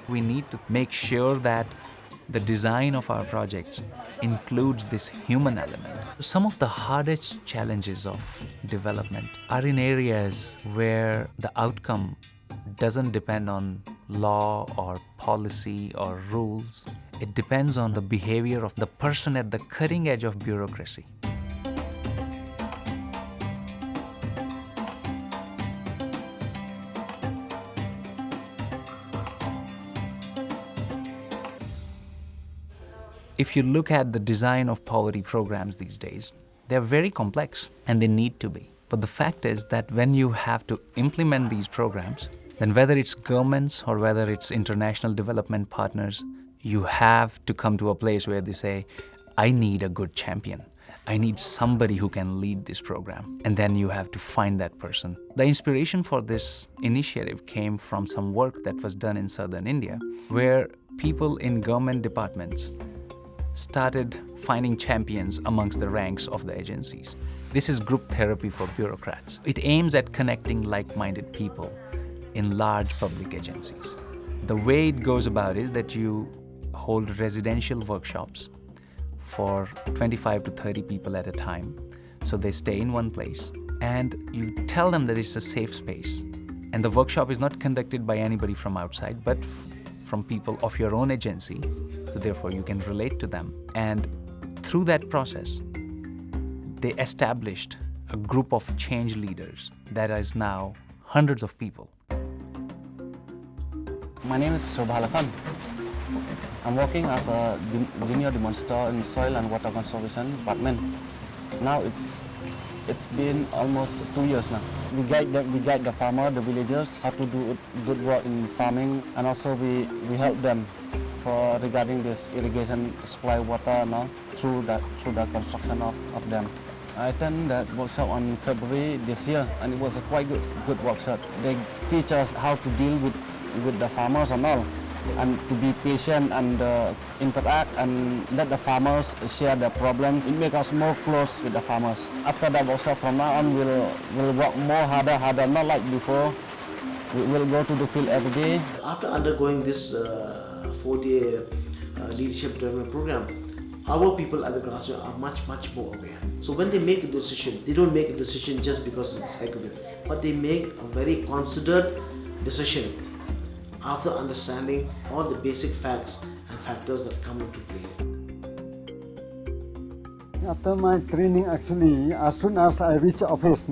We need to make sure that the design of our projects includes this human element. Some of the hardest challenges of development are in areas where the outcome doesn't depend on law or policy or rules. It depends on the behavior of the person at the cutting edge of bureaucracy. If you look at the design of poverty programs these days, they're very complex and they need to be. But the fact is that when you have to implement these programs, then whether it's governments or whether it's international development partners, you have to come to a place where they say, I need a good champion. I need somebody who can lead this program. And then you have to find that person. The inspiration for this initiative came from some work that was done in southern India, where people in government departments started finding champions amongst the ranks of the agencies. This is group therapy for bureaucrats. It aims at connecting like-minded people in large public agencies. The way it goes about is that you hold residential workshops for 25 to 30 people at a time. So they stay in one place and you tell them that it's a safe space. And the workshop is not conducted by anybody from outside, but from people of your own agency. So therefore you can relate to them. And through that process, they established a group of change leaders that is now hundreds of people. My name is Shobhalakan. I'm working as a junior demonstrator in soil and water conservation department. Now it's been almost 2 years now. We guide the farmer, the villagers, how to do good work in farming, and also we help them regarding this irrigation supply water now through the construction of them. I attended that workshop on February this year, and it was a quite good workshop. They teach us how to deal with the farmers and all, and to be patient and interact and let the farmers share their problems. It makes us more close with the farmers. After that workshop, from now on, we'll work more harder, not like before. We will go to the field every day. After undergoing this 4-day leadership development program, our people at the grassroots are much more aware. So when they make a decision, they don't make a decision just because of the heck of it, but they make a very considered decision after understanding all the basic facts and factors that come into play. After my training, actually, as soon as I reach office,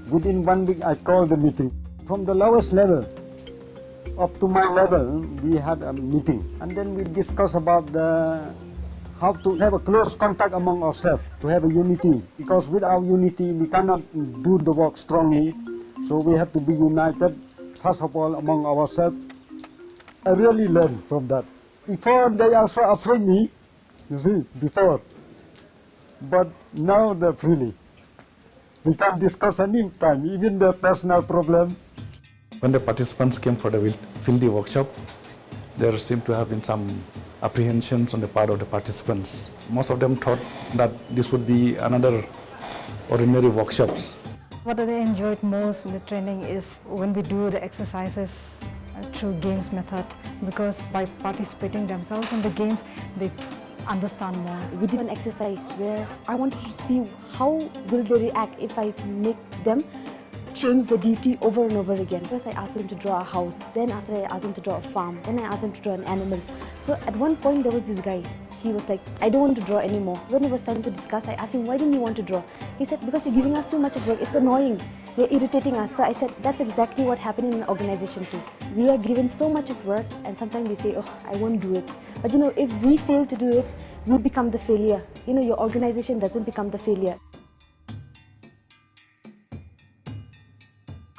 within 1 week I called the meeting. From the lowest level up to my level, we had a meeting, and then we discussed about how to have a close contact among ourselves, to have a unity. Because without unity, we cannot do the work strongly. So we have to be united, first of all, among ourselves. I really learned from that. Before, they also afraid me, you see, before. But now they're freely. We can discuss any time, even the personal problem. When the participants came for the FILDI workshop, there seemed to have been some apprehensions on the part of the participants. Most of them thought that this would be another ordinary workshops. What I enjoyed most in the training is when we do the exercises through games method, because by participating themselves in the games, they understand more. We did an exercise where I wanted to see how will they react if I make them change the duty over and over again. First I asked them to draw a house, then after I asked them to draw a farm, then I asked them to draw an animal. So at one point there was this guy, he was like, I don't want to draw anymore. When it was time to discuss, I asked him, why didn't you want to draw? He said, because you're giving us too much of work, it's annoying, you're irritating us. So I said, that's exactly what happened in an organization too. We are given so much of work and sometimes we say, oh, I won't do it. But if we fail to do it, we become the failure. Your organization doesn't become the failure.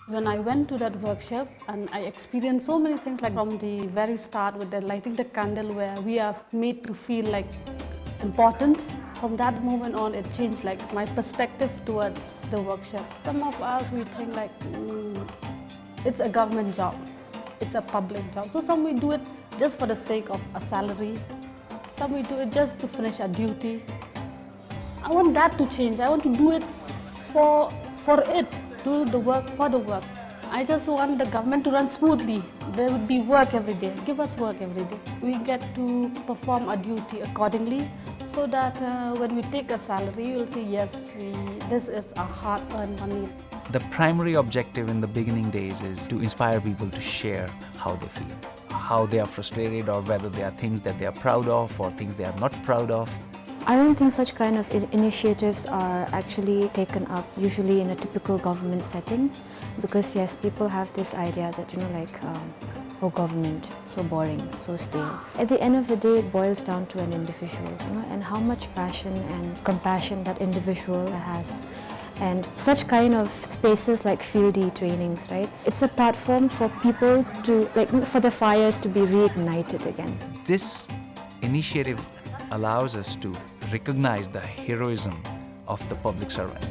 When I went to that workshop and I experienced so many things, like from the very start with the lighting the candle, where we are made to feel like important. From that moment on, it changed my perspective towards the workshop. Some of us, we think it's a government job, it's a public job. So some we do it just for the sake of a salary, some we do it just to finish a duty. I want that to change. I want to do it for it, do the work for the work. I just want the government to run smoothly. There would be work every day. Give us work every day. We get to perform our duty accordingly, so that when we take a salary, we'll say, yes, this is a hard-earned money. The primary objective in the beginning days is to inspire people to share how they feel, how they are frustrated, or whether there are things that they are proud of or things they are not proud of. I don't think such kind of initiatives are actually taken up usually in a typical government setting, because yes, people have this idea that, oh, government, so boring, so stale. At the end of the day, it boils down to an individual, and how much passion and compassion that individual has. And such kind of spaces like FILDI trainings, right? It's a platform for people to, for the fires to be reignited again. This initiative allows us to recognize the heroism of the public servant.